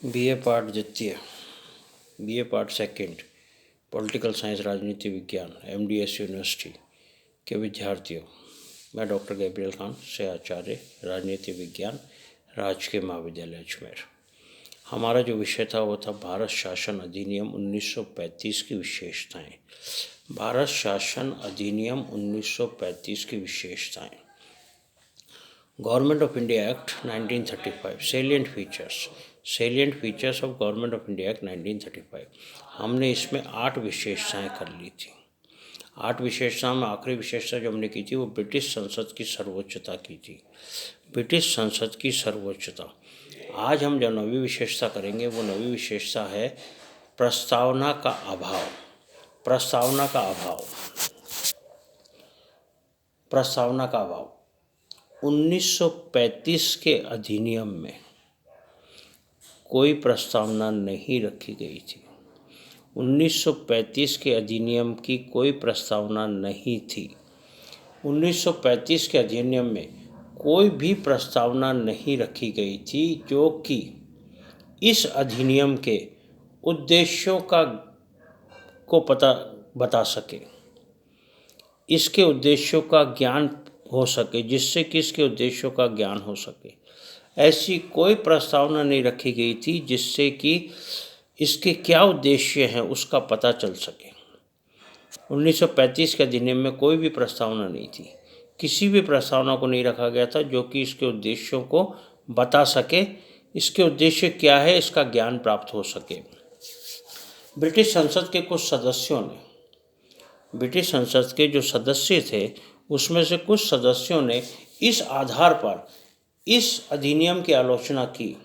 BA part द्वितीय, BA part second, political science राजनीति विज्ञान, एमडीएस यूनिवर्सिटी के विद्यार्थियों, मैं डॉक्टर गैब्रियल खान से आचार्य राजनीति विज्ञान, राजकीय महाविद्यालय अजमेर। हमारा जो विषय था वो था भारत शासन अधिनियम 1935 की विशेषताएं। भारत शासन अधिनियम 1935 की विशेषताएं। Government of India act 1935, salient features of government of India act 1935। हमने इसमें 8 विशेषताएं कर ली थी। 8 विशेषताओं में आखिरी विशेषता जो हमने की थी वो ब्रिटिश संसद की सर्वोच्चता की थी। ब्रिटिश संसद की सर्वोच्चता। आज हम जो नवी विशेषता करेंगे वो नवी विशेषता है प्रस्तावना का अभाव। प्रस्तावना का अभाव। प्रस्तावना का अभाव 1935 के अधिनियम में कोई प्रस्तावना नहीं रखी गई थी। 1935 के अधिनियम की कोई प्रस्तावना नहीं थी। 1935 के अधिनियम में कोई भी प्रस्तावना नहीं रखी गई थी जो कि इस अधिनियम के उद्देश्यों को बता सके, इसके उद्देश्यों का ज्ञान हो सके, जिससे कि इसके उद्देश्यों का ज्ञान हो सके। ऐसी कोई प्रस्तावना नहीं रखी गई थी जिससे कि इसके क्या उद्देश्य हैं उसका पता चल सके। 1935 के अधिनियम में कोई भी प्रस्तावना नहीं थी। किसी भी प्रस्तावना को नहीं रखा गया था जो कि इसके उद्देश्यों को बता सके, इसके उद्देश्य क्या है इसका ज्ञान प्राप्त हो सके। ब्रिटिश संसद के कुछ सदस्यों ने, ब्रिटिश संसद के जो सदस्य थे उसमें से कुछ सदस्यों ने इस आधार पर इस अधिनियम की आलोचना की।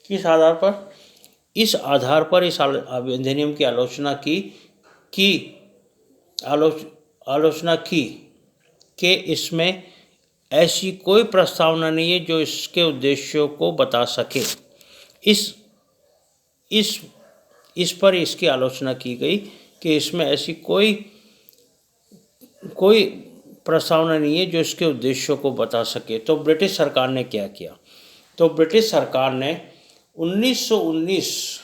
किस आधार पर? इस आधार पर इस अधिनियम की आलोचना की कि इसमें ऐसी कोई प्रस्तावना नहीं है जो इसके उद्देश्यों को बता सके। इस पर इसकी आलोचना की गई कि इसमें ऐसी कोई प्रस्तावना नहीं है जो इसके उद्देश्यों को बता सके। तो ब्रिटिश सरकार ने क्या किया? तो ब्रिटिश सरकार ने 1919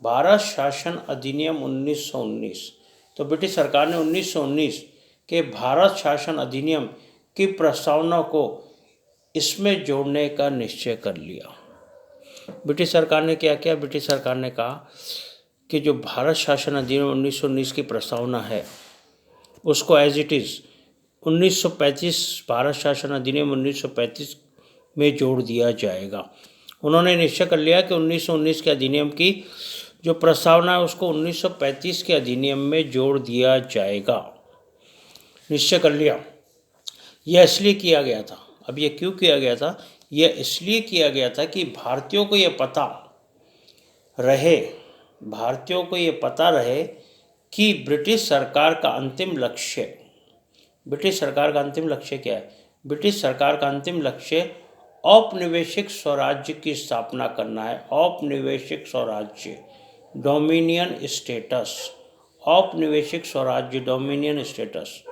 भारत शासन अधिनियम 1919, तो ब्रिटिश सरकार ने 1919 के भारत शासन अधिनियम की प्रस्तावना को इसमें जोड़ने का निश्चय कर लिया। ब्रिटिश सरकार ने क्या किया? ब्रिटिश सरकार ने कहा कि जो भारत शासन अधिनियम 1919 की प्रस्तावना है उसको एज इट इज़ 1935 भारत शासन अधिनियम 1935 में जोड़ दिया जाएगा। उन्होंने निश्चय कर लिया कि 1919 के अधिनियम की जो प्रस्तावना है उसको 1935 के अधिनियम में जोड़ दिया जाएगा। निश्चय कर लिया। यह इसलिए किया गया था। अब यह क्यों किया गया था? यह इसलिए किया गया था कि भारतीयों को ये पता रहे कि ब्रिटिश सरकार का अंतिम लक्ष्य क्या है। ब्रिटिश सरकार का अंतिम लक्ष्य औपनिवेशिक स्वराज्य की स्थापना करना है। औपनिवेशिक स्वराज्य, डोमिनियन स्टेटस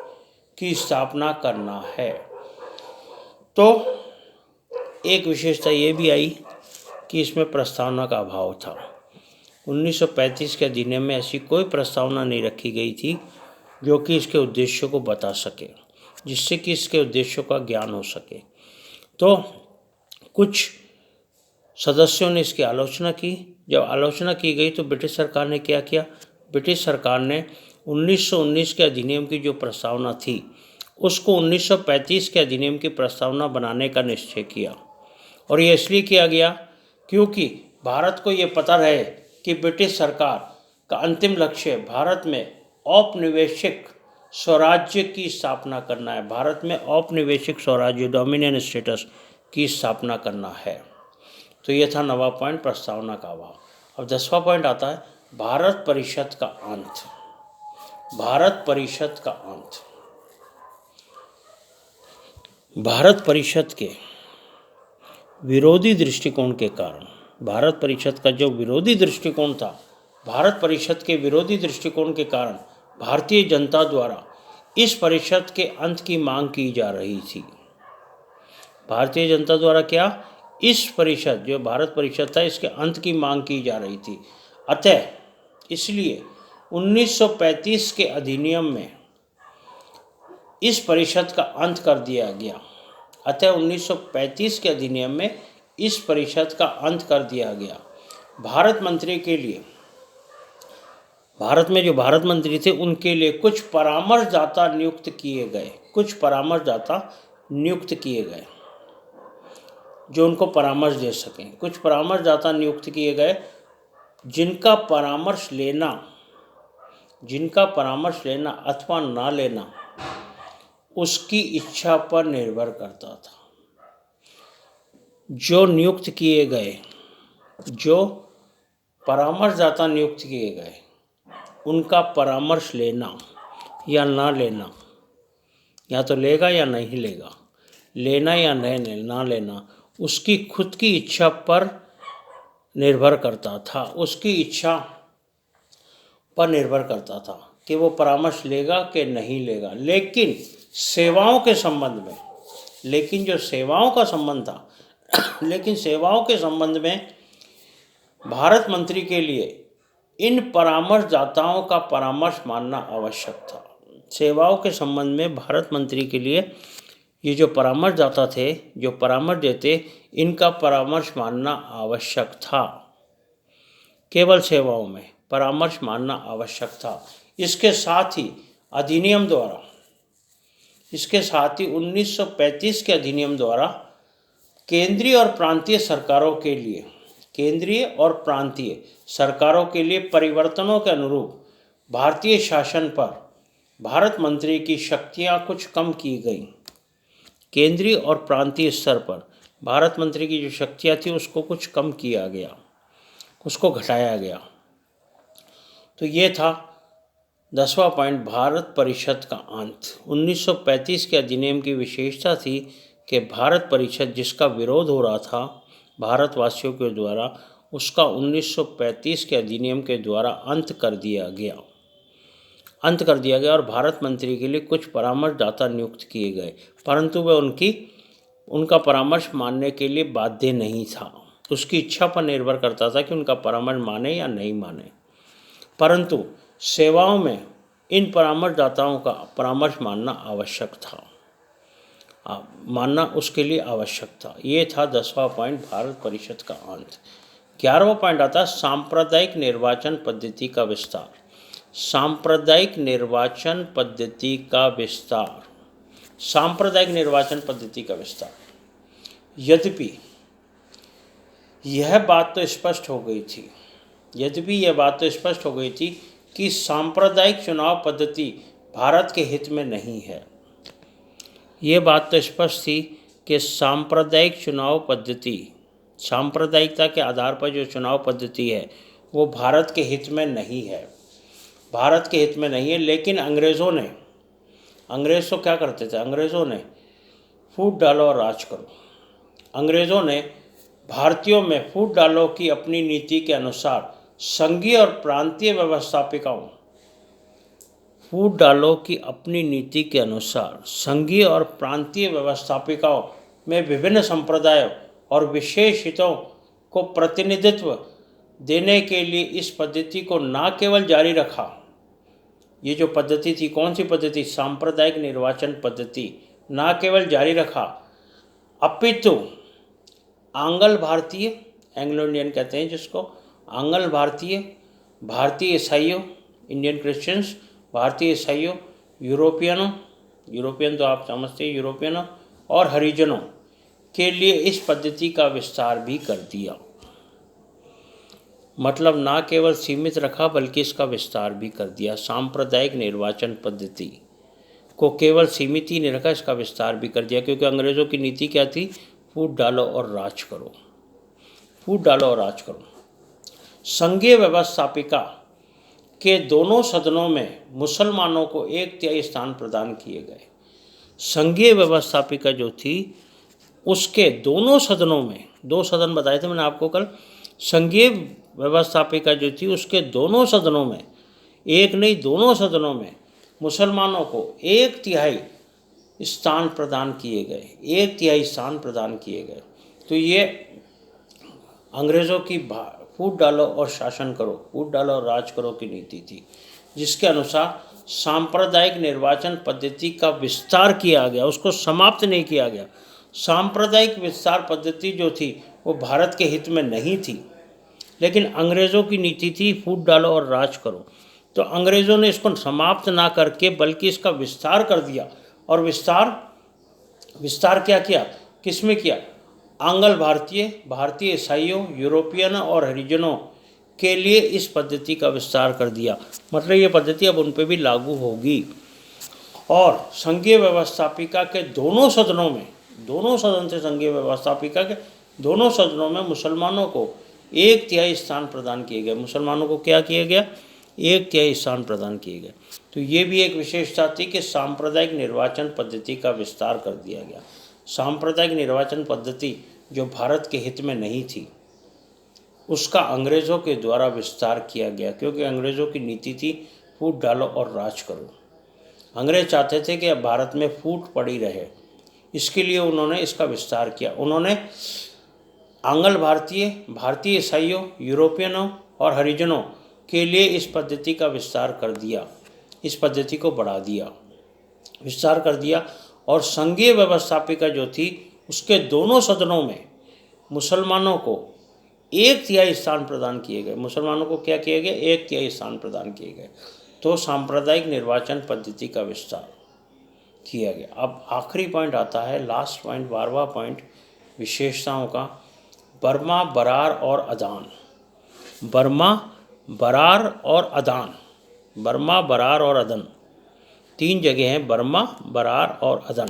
की स्थापना करना है। तो एक विशेषता ये भी आई कि इसमें प्रस्तावना का अभाव था। 1935 के अधिनियम में ऐसी कोई प्रस्तावना नहीं रखी गई थी जो कि इसके उद्देश्यों को बता सके, जिससे कि इसके उद्देश्यों का ज्ञान हो सके। तो कुछ सदस्यों ने इसकी आलोचना की। जब आलोचना की गई तो ब्रिटिश सरकार ने क्या किया? ब्रिटिश सरकार ने 1919 के अधिनियम की जो प्रस्तावना थी उसको 1935 के अधिनियम की प्रस्तावना बनाने का निश्चय किया। और ये इसलिए किया गया क्योंकि भारत को ये पता रहे कि ब्रिटिश सरकार का अंतिम लक्ष्य भारत में औपनिवेशिक स्वराज्य की स्थापना करना है। भारत में औपनिवेशिक स्वराज्य, डोमिनियन स्टेटस की स्थापना करना है। तो ये था 9वां पॉइंट, प्रस्तावना का अभाव। अब 10वां पॉइंट आता है भारत परिषद का अंत। भारत परिषद का अंत। भारत परिषद के विरोधी दृष्टिकोण के कारण, भारत परिषद का जो विरोधी दृष्टिकोण था, भारत परिषद के विरोधी दृष्टिकोण के कारण भारतीय जनता द्वारा इस परिषद के अंत की मांग की जा रही थी। भारतीय जनता द्वारा क्या? इस परिषद जो भारत परिषद था इसके अंत की मांग की जा रही थी। अतः इसलिए 1935 के अधिनियम में इस परिषद का अंत कर दिया गया। अतः 1935 के अधिनियम में इस परिषद का अंत कर दिया गया। भारत मंत्री के लिए, भारत में जो भारत मंत्री थे उनके लिए कुछ परामर्शदाता नियुक्त किए गए, कुछ परामर्शदाता नियुक्त किए गए जो उनको परामर्श दे सकें। कुछ परामर्शदाता नियुक्त किए गए जिनका परामर्श लेना अथवा ना लेना उसकी इच्छा पर निर्भर करता था। जो परामर्शदाता नियुक्त किए गए उनका परामर्श लेना या ना लेना, या तो लेगा या नहीं लेगा, लेना या नहीं ना लेना उसकी खुद की इच्छा पर निर्भर करता था। उसकी इच्छा पर निर्भर करता था कि वो परामर्श लेगा कि नहीं लेगा। लेकिन सेवाओं के संबंध में, जो सेवाओं का संबंध था लेकिन सेवाओं के संबंध में भारत मंत्री के लिए इन परामर्शदाताओं का परामर्श मानना आवश्यक था। सेवाओं के संबंध में भारत मंत्री के लिए ये जो परामर्शदाता थे, जो परामर्श देते, इनका परामर्श मानना आवश्यक था। केवल सेवाओं में परामर्श मानना आवश्यक था। इसके साथ ही 1935 के अधिनियम द्वारा केंद्रीय और प्रांतीय सरकारों के लिए परिवर्तनों के अनुरूप भारतीय शासन पर भारत मंत्री की शक्तियां कुछ कम की गईं। केंद्रीय और प्रांतीय स्तर पर भारत मंत्री की जो शक्तियां थी उसको कुछ कम किया गया, उसको घटाया गया। तो ये था 10वां पॉइंट, भारत परिषद का अंत। 1935 के अधिनियम की विशेषता थी कि भारत परिषद जिसका विरोध हो रहा था भारतवासियों के द्वारा, उसका 1935 के अधिनियम के द्वारा अंत कर दिया गया और भारत मंत्री के लिए कुछ परामर्शदाता नियुक्त किए गए, परंतु वह उनका परामर्श मानने के लिए बाध्य नहीं था। उसकी इच्छा पर निर्भर करता था कि उनका परामर्श माने या नहीं माने, परंतु सेवाओं में इन परामर्शदाताओं का परामर्श मानना उसके लिए आवश्यक था। ये था 10वां पॉइंट, भारत परिषद का अंत। 11वां पॉइंट आता है सांप्रदायिक निर्वाचन पद्धति का विस्तार। सांप्रदायिक निर्वाचन पद्धति का विस्तार। यद्यपि यह बात तो स्पष्ट हो गई थी कि सांप्रदायिक चुनाव पद्धति भारत के हित में नहीं है। ये बात तो स्पष्ट थी कि सांप्रदायिकता के आधार पर जो चुनाव पद्धति है वो भारत के हित में नहीं है, लेकिन अंग्रेज़ तो क्या करते थे? अंग्रेज़ों ने फूट डालो और राज करो। अंग्रेज़ों ने भारतीयों में फूट डालो की अपनी नीति के अनुसार संघीय और प्रांतीय व्यवस्थापिकाओं में विभिन्न संप्रदायों और विशेष हितों को प्रतिनिधित्व देने के लिए इस पद्धति को न केवल जारी रखा, ये जो पद्धति थी, कौन सी पद्धति? सांप्रदायिक निर्वाचन पद्धति, न केवल जारी रखा अपितु आंग्ल भारतीय, एंग्लो इंडियन कहते हैं जिसको, आंग्ल भारतीय, भारतीय ईसाइयों, इंडियन क्रिश्चियंस, भारतीय ईसाइयों, यूरोपियन तो आप समझते हैं, यूरोपियनों और हरिजनों के लिए इस पद्धति का विस्तार भी कर दिया। मतलब ना केवल सीमित रखा बल्कि इसका विस्तार भी कर दिया। सांप्रदायिक निर्वाचन पद्धति को केवल सीमित ही नहीं रखा, इसका विस्तार भी कर दिया, क्योंकि अंग्रेज़ों की नीति क्या थी? फूट डालो और राज करो। संघीय व्यवस्थापिका के दोनों सदनों में मुसलमानों को 1/3 स्थान प्रदान किए गए। संघीय व्यवस्थापिका जो थी उसके दोनों सदनों में, 2 सदन बताए थे मैंने आपको कल, संघीय व्यवस्थापिका जो थी उसके दोनों सदनों में, एक नहीं दोनों सदनों में मुसलमानों को 1/3 स्थान प्रदान किए गए। तो ये अंग्रेज़ों की फूट डालो और शासन करो, फूट डालो और राज करो की नीति थी, जिसके अनुसार सांप्रदायिक निर्वाचन पद्धति का विस्तार किया गया, उसको समाप्त नहीं किया गया। सांप्रदायिक विस्तार पद्धति जो थी वो भारत के हित में नहीं थी, लेकिन अंग्रेज़ों की नीति थी फूट डालो और राज करो। तो अंग्रेज़ों ने इसको समाप्त ना करके बल्कि इसका विस्तार कर दिया। और विस्तार क्या किया, किस में किया? आंग्ल भारतीय, भारतीय ईसाइयों, यूरोपियन और हरिजनों के लिए इस पद्धति का विस्तार कर दिया। मतलब ये पद्धति अब उन पर भी लागू होगी। और संघीय व्यवस्थापिका के दोनों सदनों में, दोनों सदन थे संघीय व्यवस्थापिका के, दोनों सदनों में मुसलमानों को 1/3 स्थान प्रदान किए गए। मुसलमानों को क्या किया गया? 1/3 स्थान प्रदान किए गए। तो ये भी एक विशेषता थी कि सांप्रदायिक निर्वाचन पद्धति का विस्तार कर दिया गया। सांप्रदायिक निर्वाचन पद्धति जो भारत के हित में नहीं थी, उसका अंग्रेज़ों के द्वारा विस्तार किया गया, क्योंकि अंग्रेज़ों की नीति थी फूट डालो और राज करो। अंग्रेज चाहते थे कि अब भारत में फूट पड़ी रहे, इसके लिए उन्होंने इसका विस्तार किया। उन्होंने आंग्ल भारतीय, भारतीय ईसाइयों, यूरोपियनों और हरिजनों के लिए इस पद्धति का विस्तार कर दिया, इस पद्धति को बढ़ा दिया, विस्तार कर दिया। और संघीय व्यवस्थापिका जो थी उसके दोनों सदनों में मुसलमानों को 1/3 स्थान प्रदान किए गए। मुसलमानों को क्या किए गए? 1/3 स्थान प्रदान किए गए। तो सांप्रदायिक निर्वाचन पद्धति का विस्तार किया गया। अब आखिरी पॉइंट आता है, लास्ट पॉइंट, 12वां पॉइंट विशेषताओं का, बर्मा, बरार और अदान। बर्मा, बरार और अदान, बर्मा, बरार और अदन, 3 जगह हैं, बर्मा, बरार और अदन।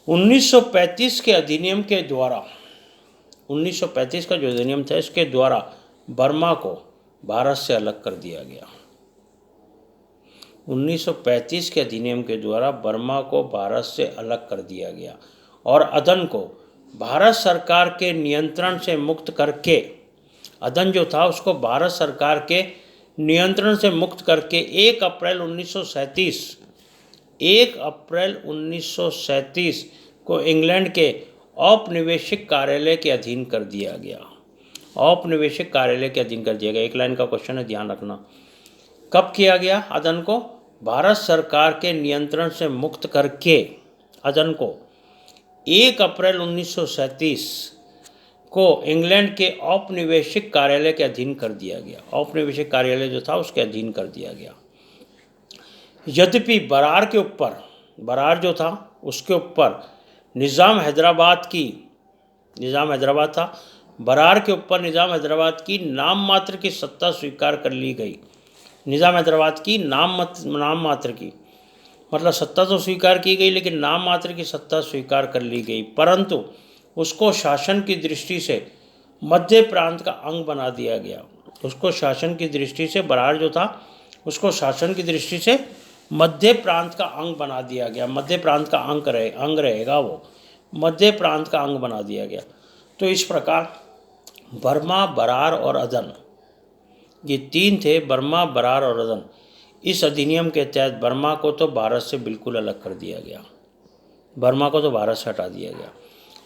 1935 के अधिनियम के द्वारा, 1935 का जो अधिनियम था इसके द्वारा बर्मा को भारत से अलग कर दिया गया। 1935 के अधिनियम के द्वारा बर्मा को भारत से अलग कर दिया गया और अदन को भारत सरकार के नियंत्रण से मुक्त करके, अदन जो था उसको भारत सरकार के नियंत्रण से मुक्त करके 1 अप्रैल 1937 को इंग्लैंड के औपनिवेशिक कार्यालय के अधीन कर दिया गया। औपनिवेशिक कार्यालय के अधीन कर दिया गया। एक लाइन का क्वेश्चन है, ध्यान रखना। कब किया गया? अदन को भारत सरकार के नियंत्रण से मुक्त करके अदन को 1 अप्रैल 1937 को इंग्लैंड के औपनिवेशिक कार्यालय के अधीन कर दिया गया। औपनिवेशिक कार्यालय जो था उसके अधीन कर दिया गया। यद्यपि बरार के ऊपर, बरार जो था उसके ऊपर निज़ाम हैदराबाद था, बरार के ऊपर निज़ाम हैदराबाद की नाम मात्र की सत्ता स्वीकार कर ली गई। निज़ाम हैदराबाद की नाम मात्र की, मतलब सत्ता तो स्वीकार की गई लेकिन नाम मात्र की सत्ता स्वीकार कर ली गई, परंतु उसको शासन की दृष्टि से मध्य प्रांत का अंग बना दिया गया। उसको शासन की दृष्टि से, बरार जो था उसको शासन की दृष्टि से मध्य प्रांत का अंग बना दिया गया। मध्य प्रांत का अंग रहेगा, वो मध्य प्रांत का अंग बना दिया गया। तो इस प्रकार बर्मा, बरार और अदन, ये 3 थे, बर्मा, बरार और अदन। इस अधिनियम के तहत बर्मा को तो भारत से बिल्कुल अलग कर दिया गया, बर्मा को तो भारत से हटा दिया गया।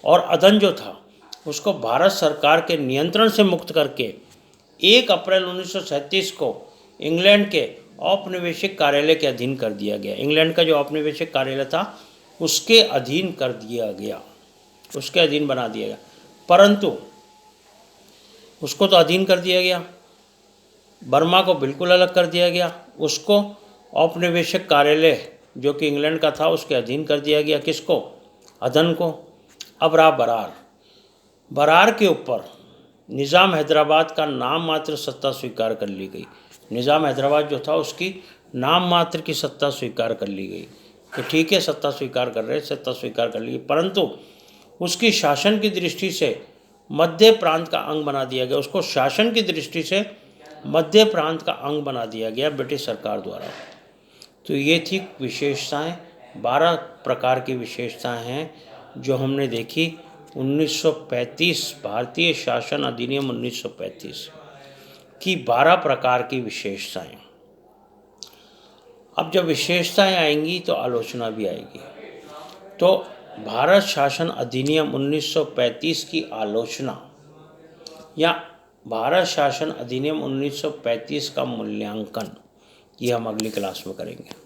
और अदन जो था उसको भारत सरकार के नियंत्रण से मुक्त करके 1 अप्रैल 1937 को इंग्लैंड के औपनिवेशिक कार्यालय के अधीन कर दिया गया। इंग्लैंड का जो औपनिवेशिक कार्यालय था उसके अधीन कर दिया गया, उसके अधीन बना दिया गया। परंतु उसको तो अधीन कर दिया गया, बर्मा को बिल्कुल अलग कर दिया गया, उसको औपनिवेशिक कार्यालय जो कि इंग्लैंड का था उसके अधीन कर दिया गया। किसको? अदन को। अब रहा बरार। बरार के ऊपर निज़ाम हैदराबाद का नाम मात्र सत्ता स्वीकार कर ली गई। निज़ाम हैदराबाद जो था उसकी नाम मात्र की सत्ता स्वीकार कर ली गई कि ठीक है, सत्ता स्वीकार कर रहे, सत्ता स्वीकार कर ली, परंतु उसकी शासन की दृष्टि से मध्य प्रांत का अंग बना दिया गया। उसको शासन की दृष्टि से मध्य प्रांत का अंग बना दिया गया ब्रिटिश सरकार द्वारा। तो ये थी विशेषताएं, 12 प्रकार की विशेषताएं हैं जो हमने देखी 1935 भारतीय शासन अधिनियम 1935 की 12 प्रकार की विशेषताएं। अब जब विशेषताएं आएंगी तो आलोचना भी आएगी। तो भारत शासन अधिनियम 1935 की आलोचना या भारत शासन अधिनियम 1935 का मूल्यांकन, ये हम अगली क्लास में करेंगे।